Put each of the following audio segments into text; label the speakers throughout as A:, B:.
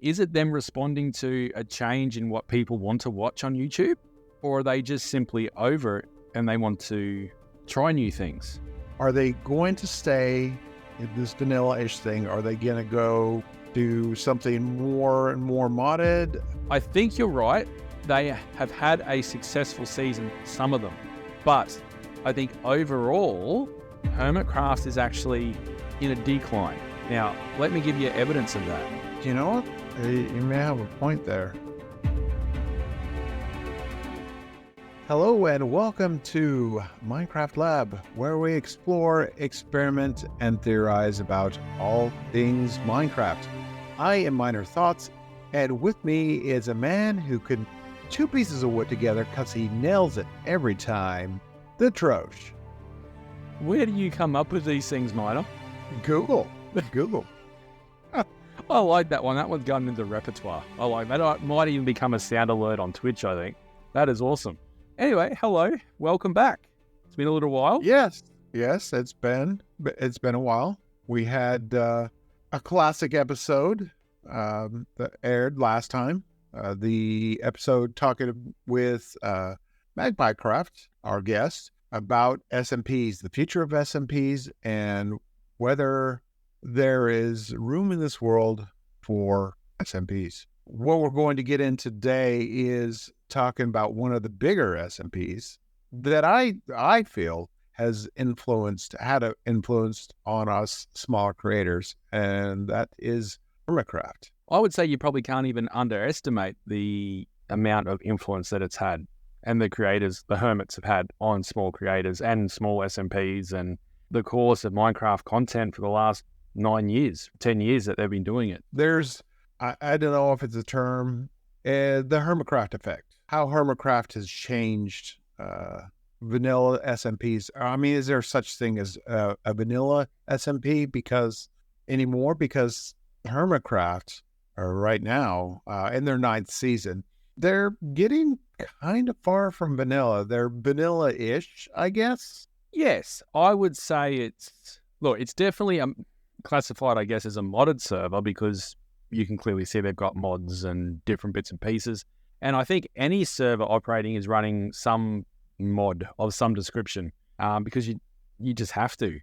A: Is it them responding to a change in what people want to watch on YouTube? Or are they just simply over it and they want to try new things?
B: Are they going to stay in this vanilla-ish thing? Are they going to go do something more and more modded?
A: I think you're right. They have had a successful season, some of them. But I think overall, Hermitcraft is actually in a decline. Now, let me give you evidence of that.
B: You know what? You may have a point there. Hello and welcome to Minecraft Lab, where we explore, experiment, and theorize about all things Minecraft. I am Miner Thoughts, and with me is a man who can two pieces of wood together because he nails it every time, the Trosh.
A: Where do you come up with these things, Miner?
B: Google.
A: I like that one. That one's gotten into the repertoire. I like that. It might even become a sound alert on Twitch, I think. That is awesome. Anyway, hello. Welcome back. It's been a little while.
B: Yes, it's been a while. We had a classic episode that aired last time. The episode talking with Hermitcraft, our guest, about SMPs, the future of SMPs, and whether there is room in this world for SMPs. What we're going to get in today is talking about one of the bigger SMPs that I feel has had an influence on us smaller creators, and that is Hermitcraft.
A: I would say you probably can't even underestimate the amount of influence that it's had and the creators, the hermits have had on small creators and small SMPs and the course of Minecraft content for the last 9 years, 10 years that they've been doing it.
B: There's, I don't know if it's a term, the Hermitcraft effect, how Hermitcraft has changed vanilla SMPs. I mean, is there such thing as a vanilla SMP anymore? Because Hermitcraft right now, in their 9th season, they're getting kind of far from vanilla. They're vanilla-ish, I guess.
A: Yes, I would say it's definitely classified, I guess, as a modded server because you can clearly see they've got mods and different bits and pieces. And I think any server operating is running some mod of some description because you just have to,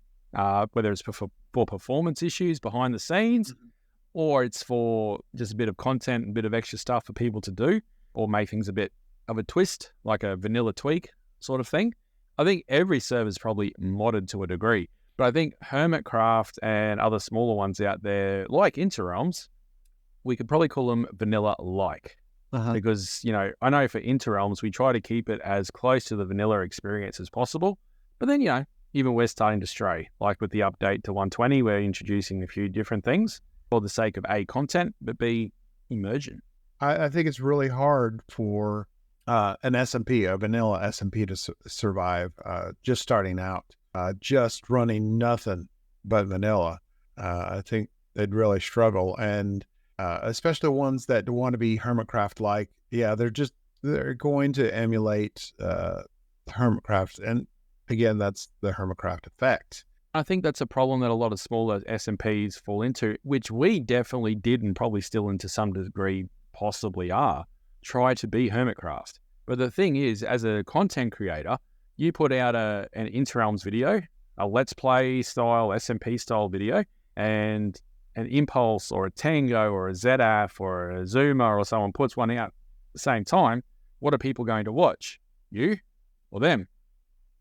A: whether it's for performance issues behind the scenes or it's for just a bit of content and a bit of extra stuff for people to do or make things a bit of a twist, like a vanilla tweak sort of thing. I think every server is probably modded to a degree. But I think Hermitcraft and other smaller ones out there, like Interrealms, we could probably call them vanilla-like. Because, I know for Interrealms, we try to keep it as close to the vanilla experience as possible. But then, even we're starting to stray. Like with the update to 120, we're introducing a few different things for the sake of A, content, but B, immersion.
B: I think it's really hard for an SMP, a vanilla SMP to survive just starting out. Just running nothing but vanilla. I think they'd really struggle. And especially ones that want to be Hermitcraft-like, they're going to emulate Hermitcraft. And again, that's the Hermitcraft effect.
A: I think that's a problem that a lot of smaller SMPs fall into, which we definitely did and probably still to some degree possibly are, try to be Hermitcraft. But the thing is, as a content creator, you put out an Interrealms video, a Let's Play style, SMP style video, and an Impulse or a Tango or a ZF or a Zoomer or someone puts one out at the same time, what are people going to watch? You or them?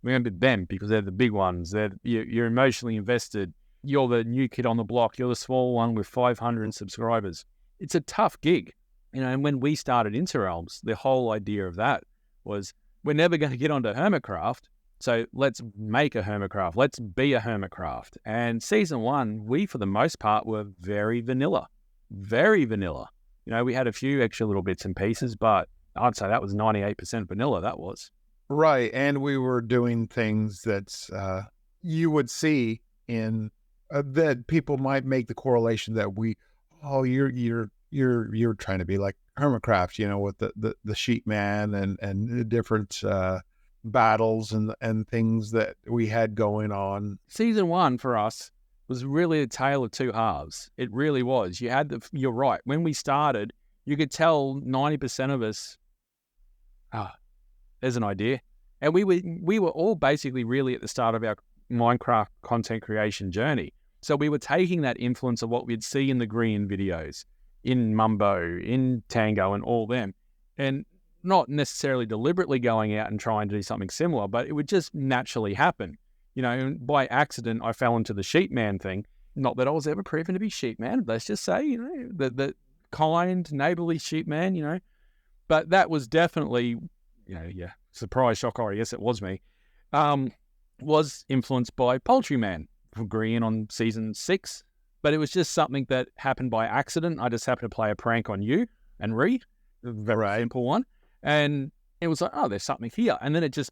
A: We're going to be them because they're the big ones. You're emotionally invested. You're the new kid on the block. You're the small one with 500 subscribers. It's a tough gig. And when we started Interrealms, the whole idea of that was we're never going to get onto Hermitcraft, so let's make a Hermitcraft. Let's be a Hermitcraft. And season 1, we, for the most part, were very vanilla. Very vanilla. We had a few extra little bits and pieces, but I'd say that was 98% vanilla, that was.
B: Right, and we were doing things that you would see in that people might make the correlation that you're trying to be like Hermitcraft, with the sheep man and the different battles and things that we had going on.
A: Season 1 for us was really a tale of two halves. It really was. You're right. When we started, you could tell 90% of us, there's an idea. And we were all basically really at the start of our Minecraft content creation journey. So we were taking that influence of what we'd see in the Green videos, in Mumbo, in Tango, and all them, and not necessarily deliberately going out and trying to do something similar, but it would just naturally happen. By accident, I fell into the sheepman thing. Not that I was ever proven to be sheepman, let's just say, the kind, neighborly sheepman, But that was definitely, surprise, shock, horror, yes, it was me, was influenced by Poultryman from Green on season 6. But it was just something that happened by accident. I just happened to play a prank on you and Reed, a very simple one. And it was like, oh, there's something here. And then it just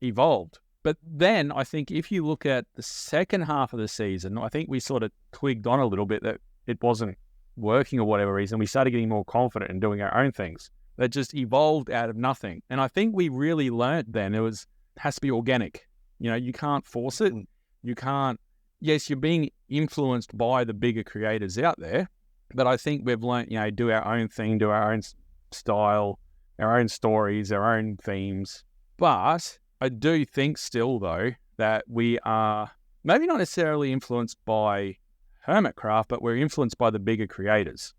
A: evolved. But then I think if you look at the second half of the season, I think we sort of twigged on a little bit that it wasn't working or whatever reason. We started getting more confident in doing our own things that just evolved out of nothing. And I think we really learned then it has to be organic. You can't force it. You can't. Yes, you're being influenced by the bigger creators out there, but I think we've learned, do our own thing, do our own style, our own stories, our own themes. But I do think still, though, that we are maybe not necessarily influenced by Hermitcraft, but we're influenced by the bigger creators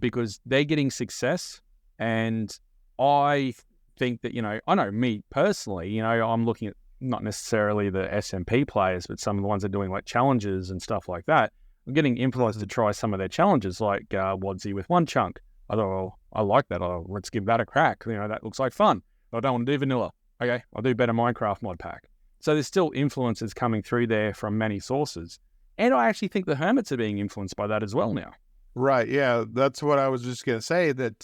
A: because they're getting success. And I think that, I know me personally, I'm looking at not necessarily the SMP players, but some of the ones that are doing like challenges and stuff like that. I'm getting influenced to try some of their challenges, like Wadsy with One Chunk. I thought, well, I like that. Let's give that a crack. That looks like fun. I don't want to do vanilla. Okay, I'll do better Minecraft mod pack. So there's still influences coming through there from many sources. And I actually think the Hermits are being influenced by that as well now.
B: Right, yeah. That's what I was just going to say, that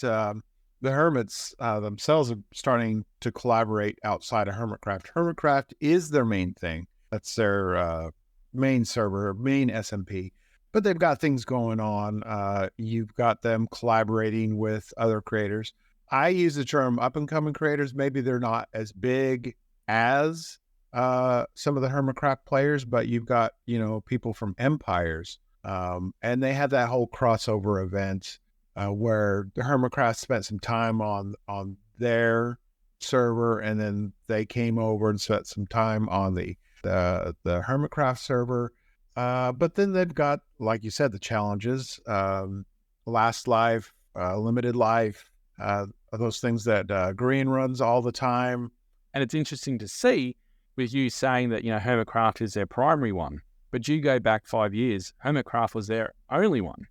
B: the Hermits themselves are starting to collaborate outside of Hermitcraft. Hermitcraft is their main thing. That's their main server, main SMP. But they've got things going on. You've got them collaborating with other creators. I use the term up-and-coming creators. Maybe they're not as big as some of the Hermitcraft players, but you've got, people from Empires. And they had that whole crossover event where the Hermitcraft spent some time on their server, and then they came over and spent some time on the Hermitcraft server. But then they've got, like you said, the challenges, last life, limited life, those things that Green runs all the time.
A: And it's interesting to see with you saying that, Hermitcraft is their primary one, but you go back 5 years, Hermitcraft was their only one.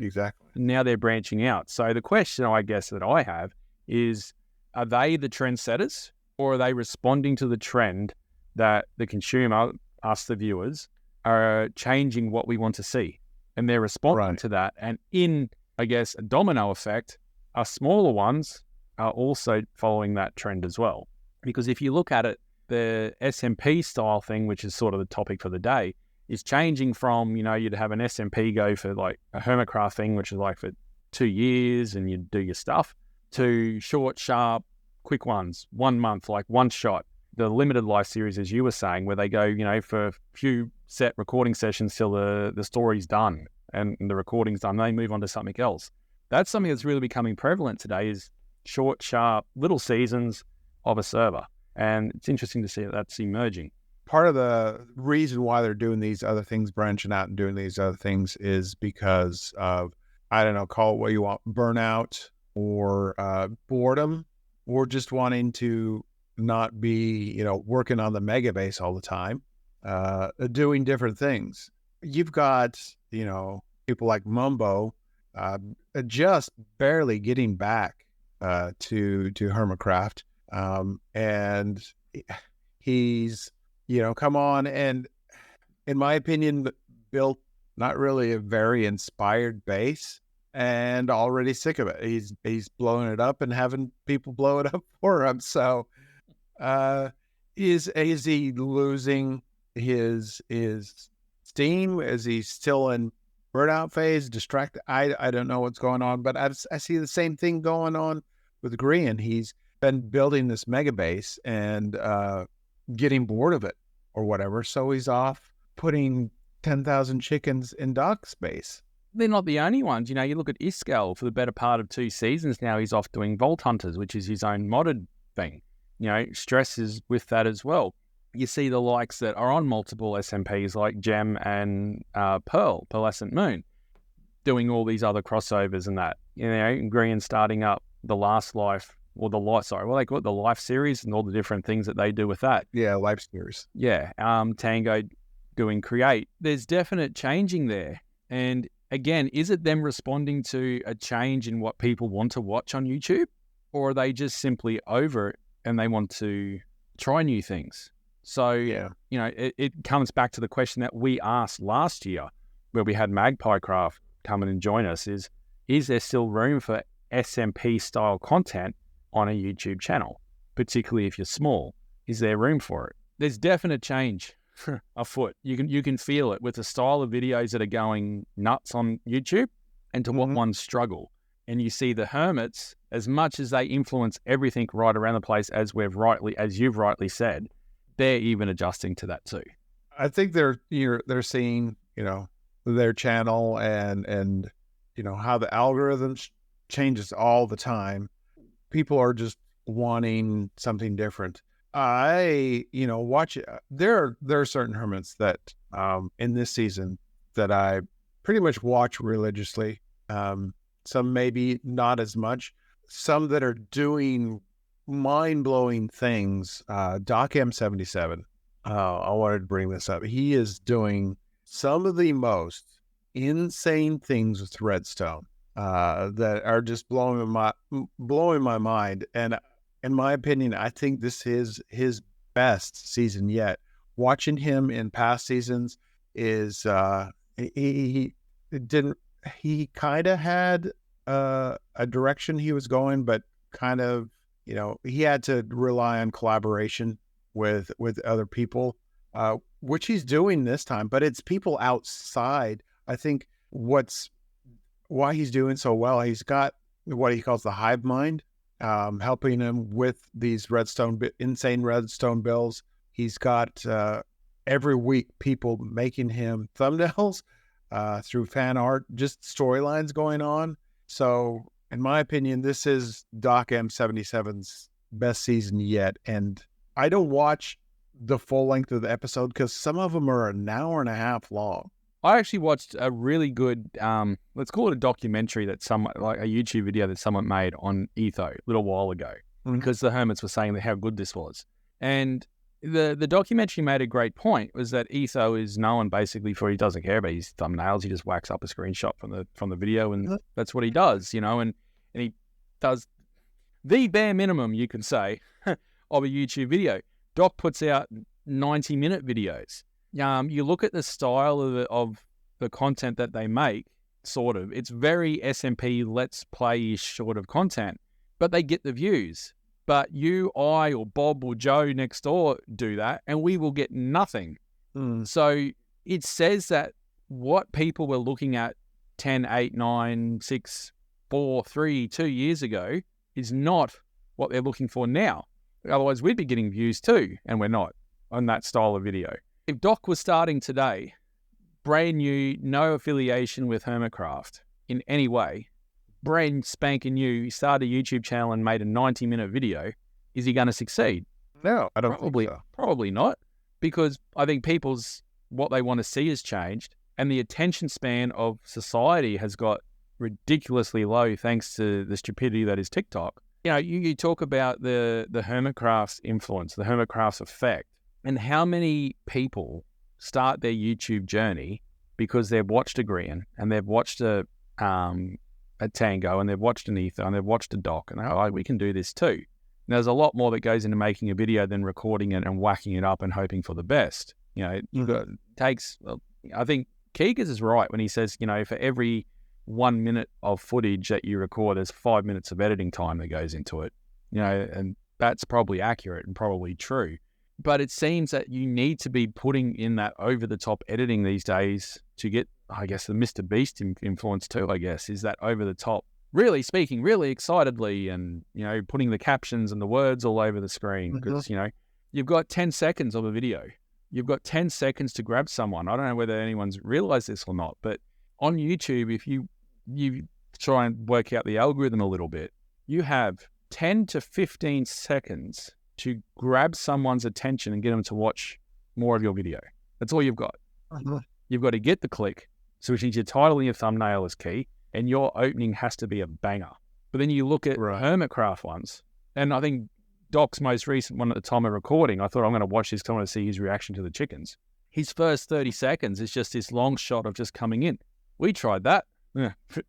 B: Exactly.
A: Now they're branching out. So the question, I guess, that I have is, are they the trendsetters, or are they responding to the trend that the consumer, us, the viewers, are changing what we want to see? And they're responding to that. And in, I guess, a domino effect, our smaller ones are also following that trend as well. Because if you look at it, the SMP style thing, which is sort of the topic for the day, is changing from, you'd have an SMP go for like a Hermitcraft thing, which is like for 2 years and you do your stuff, to short, sharp, quick ones, 1 month, like one shot. The limited life series, as you were saying, where they go, for a few set recording sessions till the story's done and the recording's done, they move on to something else. That's something that's really becoming prevalent today, is short, sharp, little seasons of a server. And it's interesting to see that that's emerging.
B: Part of the reason why they're doing these other things, branching out and doing these other things, is because of, I don't know, call it what you want, burnout or boredom, or just wanting to not be, working on the mega base all the time, doing different things. You've got, people like Mumbo just barely getting back to Hermitcraft. And he's, come on and, in my opinion, built not really a very inspired base, and already sick of it. He's blowing it up and having people blow it up for him. So, is he losing his steam? Is he still in burnout phase, distracted? I don't know what's going on, but I see the same thing going on with Green. He's been building this mega base and getting bored of it or whatever. So he's off putting 10,000 chickens in dock space.
A: They're not the only ones. You know, you look at Iskel for the better part of 2 seasons now. He's off doing Vault Hunters, which is his own modded thing. You know, stresses with that as well. You see the likes that are on multiple SMPs like Gem and Pearlescent Moon, doing all these other crossovers and that. You know, Grian starting up the Last Life, or the Life, sorry, what they call it, the Life series and all the different things that they do with that.
B: Yeah, Life series.
A: Yeah, Tango doing Create. There's definite changing there. And again, is it them responding to a change in what people want to watch on YouTube? Or are they just simply over it and they want to try new things? So,
B: Yeah.
A: you know, it comes back to the question that we asked last year where we had Magpiecraft come in and join us is there still room for SMP style content on a YouTube channel, particularly if you're small? Is there room for it? There's definite change afoot. You can feel it with the style of videos that are going nuts on YouTube and to what ones struggle. And you see the hermits, as much as they influence everything right around the place, as you've rightly said, they're even adjusting to that too.
B: I think they're seeing, you know, their channel and you know how the algorithm changes all the time. People are just wanting something different. I, you know, watch. There are certain hermits that in this season that I pretty much watch religiously. Some maybe not as much. Some that are doing mind-blowing things. Doc M77. I wanted to bring this up. He is doing some of the most insane things with Redstone that are just blowing my mind. And in my opinion, I think this is his best season yet. Watching him in past seasons is he kind of had a direction he was going, but kind of, you know, he had to rely on collaboration with other people, which he's doing this time, but it's people outside. I think why he's doing so well, he's got what he calls the hive mind, helping him with these insane redstone builds. He's got every week people making him thumbnails through fan art, just storylines going on. So in my opinion, this is Doc M77's best season yet. And I don't watch the full length of the episode because some of them are an hour and a half long.
A: I actually watched a really good, let's call it a documentary like a YouTube video that someone made on Etho a little while ago, because the hermits were saying how good this was. And the documentary made a great point, was that Etho is known basically for, he doesn't care about his thumbnails. He just whacks up a screenshot from the video, and that's what he does, you know, and he does the bare minimum, you can say, of a YouTube video. Doc puts out 90-minute videos. You look at the style of the content that they make, sort of. It's very SMP, let's play-ish sort of content, but they get the views. But you, I, or Bob or Joe next door do that, and we will get nothing. So it says that what people were looking at 10, 8, 9, 6, 4, 3, 2 years ago is not what they're looking for now. Otherwise, we'd be getting views too, and we're not on that style of video. If Doc was starting today, brand new, no affiliation with Hermitcraft in any way, brand spanking new, he started a YouTube channel and made a 90-minute video, is he going to succeed?
B: No, I don't think so.
A: Probably not, because I think what they want to see has changed, and the attention span of society has got ridiculously low thanks to the stupidity that is TikTok. You know, you talk about the Hermitcraft's influence, the Hermitcraft's effect, and how many people start their YouTube journey because they've watched a Grian and they've watched a Tango and they've watched an Etho and they've watched a Doc, and oh, we can do this too. And there's a lot more that goes into making a video than recording it and whacking it up and hoping for the best. You know, it takes, well, I think Keegas is right when he says, you know, for every 1 minute of footage that you record, there's 5 minutes of editing time that goes into it. You know, and that's probably accurate and probably true. But it seems that you need to be putting in that over-the-top editing these days to get, I guess, the Mr. Beast influence too, I guess, is that over-the-top, really speaking really excitedly and, you know, putting the captions and the words all over the screen because, you know, you've got 10 seconds of a video. You've got 10 seconds to grab someone. I don't know whether anyone's realized this or not, but on YouTube, if you try and work out the algorithm a little bit, you have 10 to 15 seconds to grab someone's attention and get them to watch more of your video. That's all you've got. You've got to get the click, so which means your title and your thumbnail is key, and your opening has to be a banger. But then you look at Hermitcraft ones, and I think Doc's most recent one at the time of recording, I thought I'm going to watch this because I want to see his reaction to the chickens. His first 30 seconds is just this long shot of just coming in. We tried that.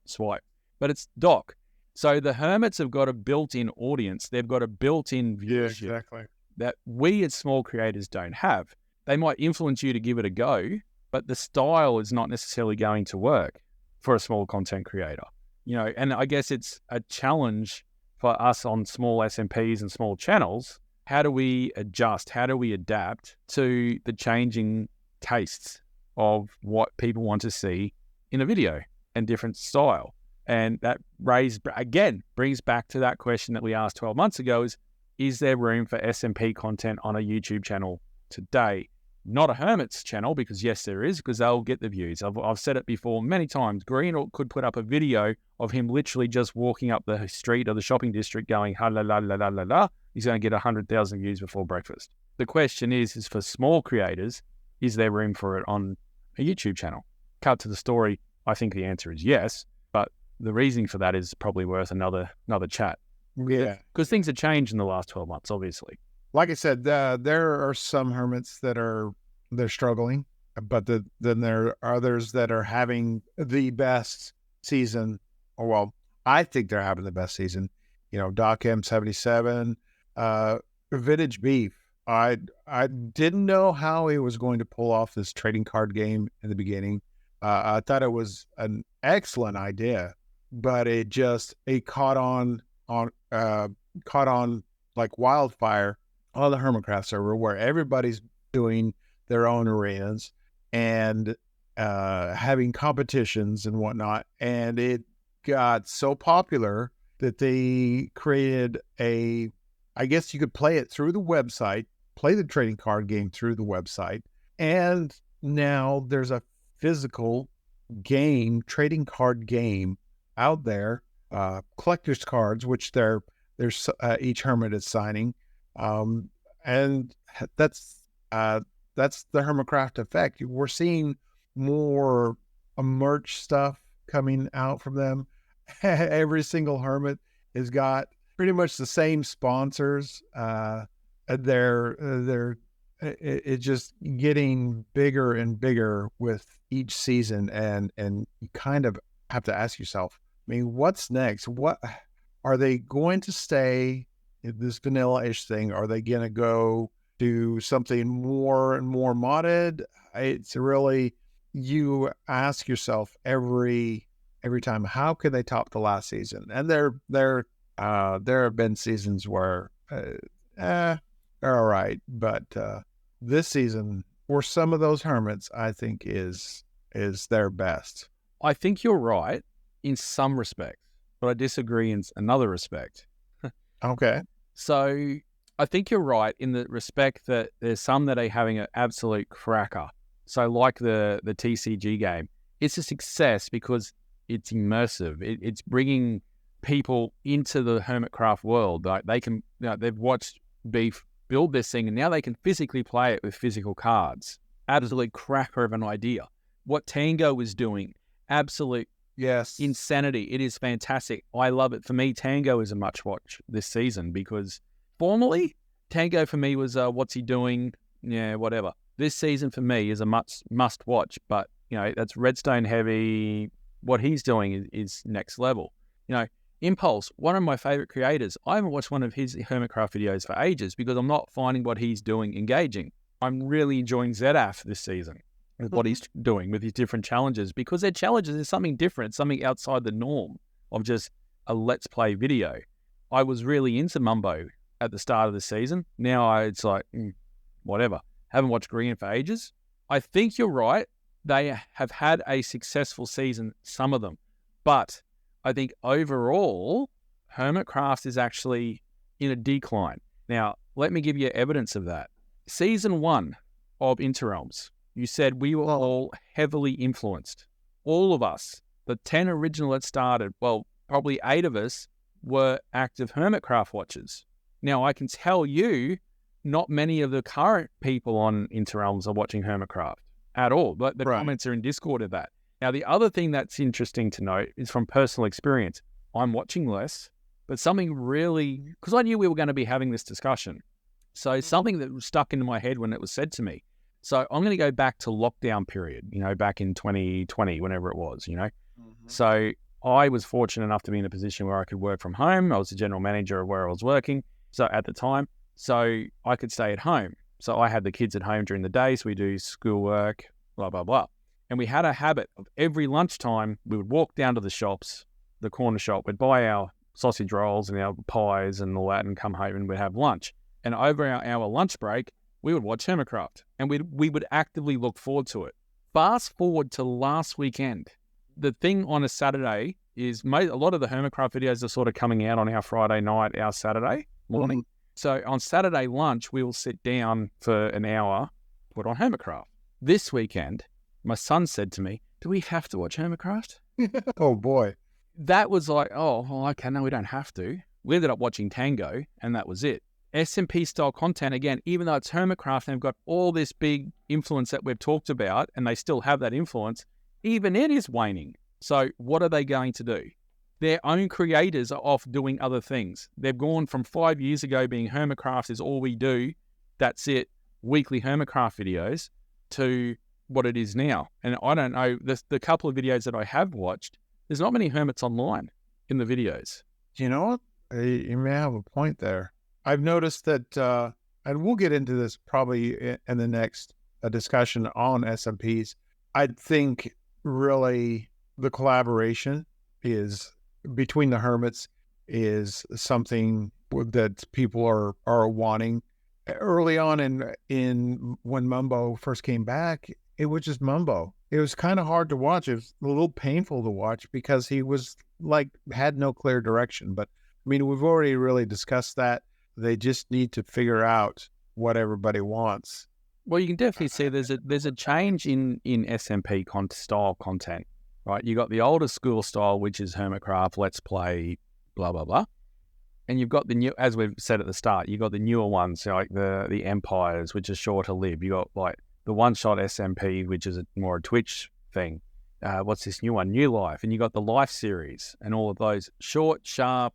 A: Swipe. But it's Doc. So the hermits have got a built-in audience. They've got a built-in viewership that we as small creators don't have. They might influence you to give it a go, but the style is not necessarily going to work for a small content creator. And I guess it's a challenge for us on small SMPs and small channels. How do we adjust? How do we adapt to the changing tastes of what people want to see in a video and different style? And that brings back to that question that we asked 12 months ago is there room for SMP content on a YouTube channel today? Not a Hermit's channel, because yes, there is, because they'll get the views. I've said it before many times. Green could put up a video of him literally just walking up the street or the shopping district going, ha la la la la la la. He's going to get 100,000 views before breakfast. The question is for small creators, is there room for it on a YouTube channel? Cut to the story, I think the answer is yes, but the reasoning for that is probably worth another chat.
B: Yeah.
A: Because things have changed in the last 12 months, obviously.
B: Like I said, there are some hermits that they're struggling, but then there are others that are having the best season. Or well, I think they're having the best season. Doc M77, Vintage Beef. I didn't know how he was going to pull off this trading card game in the beginning. I thought it was an excellent idea, but it caught on like wildfire on the Hermitcraft server, where everybody's doing their own arenas and having competitions and whatnot. And it got so popular that they created I guess you could play it through the website, play the trading card game through the website. And now there's a physical game, trading card game out there, collector's cards, which there's each hermit is signing. And that's the Hermitcraft effect. We're seeing more merch stuff coming out from them. Every single hermit has got pretty much the same sponsors. It's just getting bigger and bigger with each season, and you kind of have to ask yourself, what's next? What are they going to stay this vanilla-ish thing? Are they going to go do something more and more modded? It's really, you ask yourself every time, how can they top the last season? And there have been seasons where they're all right, but this season for some of those hermits, I think is their best.
A: I think you're right in some respects, but I disagree in another respect.
B: Okay.
A: So I think you're right in the respect that there's some that are having an absolute cracker. So like the TCG game, it's a success because it's immersive. It's bringing people into the Hermitcraft world. Like they can, they've watched Beef build this thing, and now they can physically play it with physical cards. Absolute cracker of an idea. What Tango is doing, absolute insanity. It is fantastic. I love it. For me, Tango is a much watch this season because formerly, Tango for me was what's he doing? Yeah, whatever. This season for me is a must watch, but that's Redstone heavy. What he's doing is next level. Impulse, one of my favorite creators. I haven't watched one of his Hermitcraft videos for ages because I'm not finding what he's doing engaging. I'm really enjoying ZAF this season with what he's doing with his different challenges, because their challenges is something different, something outside the norm of just a let's play video. I was really into Mumbo at the start of the season. Now it's like, whatever. Haven't watched Green for ages. I think you're right. They have had a successful season, some of them. But I think overall, Hermitcraft is actually in a decline. Now, let me give you evidence of that. Season 1, of Interrealms. You said we were all heavily influenced. All of us, the 10 original that started, well, probably 8 of us were active Hermitcraft watchers. Now, I can tell you, not many of the current people on Interrealms are watching Hermitcraft at all, but the comments are in Discord of that. Now, the other thing that's interesting to note is from personal experience. I'm watching less, but something really, because I knew we were going to be having this discussion. So something that was stuck into my head when it was said to me. So I'm going to go back to lockdown period, back in 2020, whenever it was, So I was fortunate enough to be in a position where I could work from home. I was the general manager of where I was working. So at the time, so I could stay at home. So I had the kids at home during the day. So we do schoolwork, blah, blah, blah. And we had a habit of every lunchtime, we would walk down to the shops, the corner shop, we'd buy our sausage rolls and our pies and all that and come home and we'd have lunch. And over our hour lunch break, we would watch Hermitcraft and we would actively look forward to it. Fast forward to last weekend. The thing on a Saturday is a lot of the Hermitcraft videos are sort of coming out on our Friday night, our Saturday morning. So on Saturday lunch, we will sit down for an hour, put on Hermitcraft. This weekend, my son said to me, do we have to watch Hermitcraft?
B: Oh, boy.
A: That was like, okay, no, we don't have to. We ended up watching Tango, and that was it. SMP style content, again, even though it's Hermitcraft and they've got all this big influence that we've talked about, and they still have that influence, even it is waning. So what are they going to do? Their own creators are off doing other things. They've gone from 5 years ago being Hermitcraft is all we do, that's it, weekly Hermitcraft videos, to what it is now. And I don't know, the couple of videos that I have watched, there's not many hermits online in the videos.
B: You know what? You may have a point there. I've noticed that, and we'll get into this probably in the next discussion on SMPs. I think really the collaboration is between the hermits is something that people are wanting. Early on in when Mumbo first came back, it was just Mumbo. It was kind of hard to watch. It was a little painful to watch because he was had no clear direction. But I mean, we've already really discussed that. They just need to figure out what everybody wants.
A: Well, you can definitely see there's a change in SMP style content, right? You got the older school style, which is Hermitcraft, Let's Play, blah, blah, blah. And you've got the new, as we've said at the start, you've got the newer ones, like the Empires, which are shorter lived. You got like the one-shot SMP, which is more a Twitch thing. What's this new one? New Life. And you got the Life series and all of those short, sharp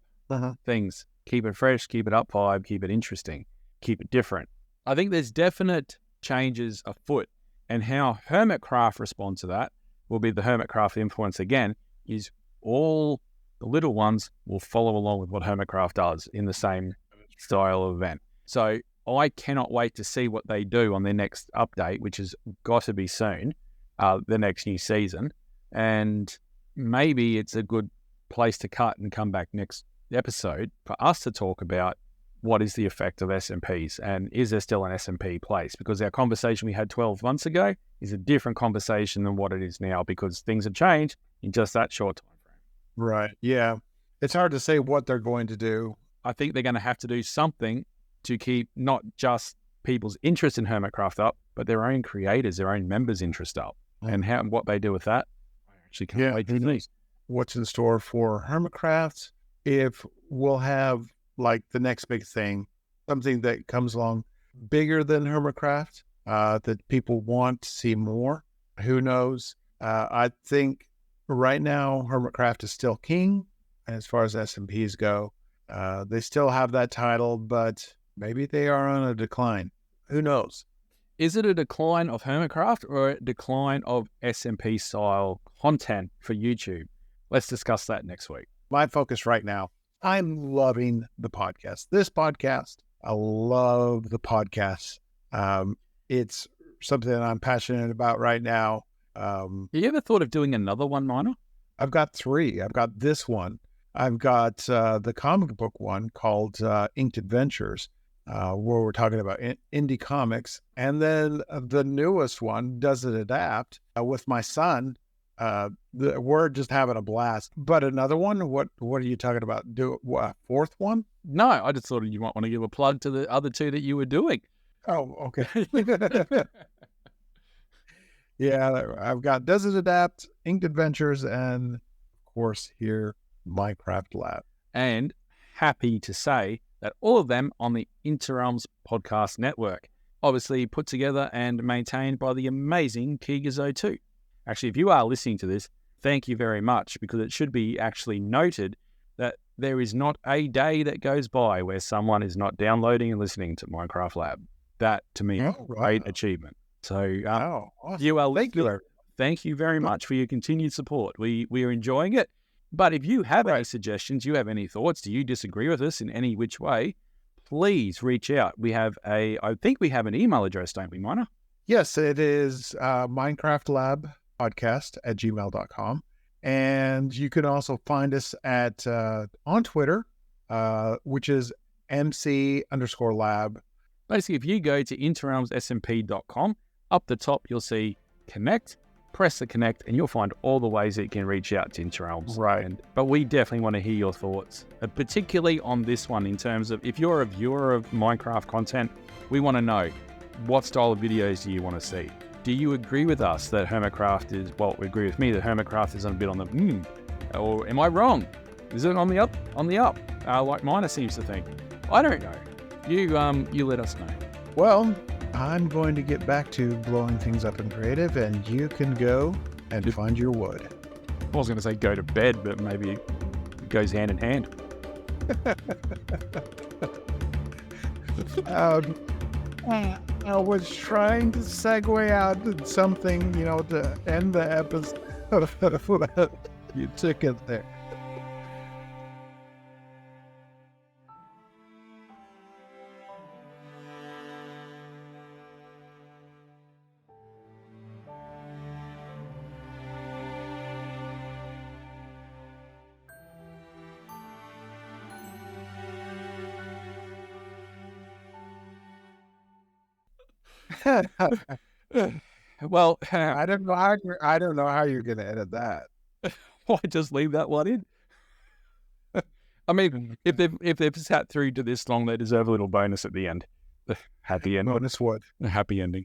A: things. Keep it fresh, keep it up vibe, keep it interesting, keep it different. I think there's definite changes afoot, and how Hermitcraft respond to that will be the Hermitcraft influence again, is all the little ones will follow along with what Hermitcraft does in the same style of event. So I cannot wait to see what they do on their next update, which has got to be soon, the next new season. And maybe it's a good place to cut and come back next episode for us to talk about what is the effect of SMPs and is there still an SMP place? Because our conversation we had 12 months ago is a different conversation than what it is now because things have changed in just that short time frame.
B: Right. Yeah. It's hard to say what they're going to do.
A: I think they're going to have to do something to keep not just people's interest in Hermitcraft up, but their own creators, their own members' interest up. And what they do with that, I actually can't wait to see.
B: What's in store for Hermitcraft? If we'll have like the next big thing, something that comes along bigger than Hermitcraft, that people want to see more, who knows? I think right now Hermitcraft is still king as far as SMPs go. They still have that title, but maybe they are on a decline. Who knows?
A: Is it a decline of Hermitcraft or a decline of SMP style content for YouTube? Let's discuss that next week.
B: My focus right now, I'm loving the podcast. This podcast, I love the podcast. It's something that I'm passionate about right now.
A: You ever thought of doing another one, Minor?
B: I've got 3. I've got this one. I've got the comic book one called Inked Adventures, where we're talking about indie comics. And then the newest one, Does It Adapt, with my son. We're just having a blast. But another one, what are you talking about? Do what, 4th one?
A: No, I just thought you might want to give a plug to the other 2 that you were doing.
B: Oh, okay. Yeah, I've got Desert Adapt, Inked Adventures, and of course here, Minecraft Lab.
A: And happy to say that all of them on the Interrealms Podcast Network, obviously put together and maintained by the amazing Kigazo2. Actually, if you are listening to this, thank you very much, because it should be actually noted that there is not a day that goes by where someone is not downloading and listening to Minecraft Lab. That, to me, is a great achievement. So,
B: Awesome.
A: you are listening. Thank you very much for your continued support. We are enjoying it. But if you have any suggestions, you have any thoughts, do you disagree with us in any which way, please reach out. I think we have an email address, don't we, Miner?
B: Yes, it is minecraftlabpodcast@gmail.com. And you can also find us at on Twitter, which is MC_lab.
A: Basically, if you go to interrealmssmp.com, up the top, you'll see connect, press the connect, and you'll find all the ways that you can reach out to Interrealms.
B: Right.
A: But we definitely want to hear your thoughts, particularly on this one, in terms of if you're a viewer of Minecraft content, we want to know what style of videos do you want to see? Do you agree with us that Hermitcraft is, well, agree with me that Hermitcraft is a bit on the or am I wrong? Is it on the up? Like Miner seems to think. I don't know. You let us know.
B: Well, I'm going to get back to blowing things up in creative, and you can go and find your wood.
A: I was going to say go to bed, but maybe it goes hand in hand.
B: I was trying to segue out to something, to end the episode. You took it there.
A: Well,
B: I don't know how you're going to edit that.
A: Why just leave that one in? I mean, if they've sat through to this long, they deserve a little bonus at the end. Happy ending.
B: Bonus what?
A: A happy ending.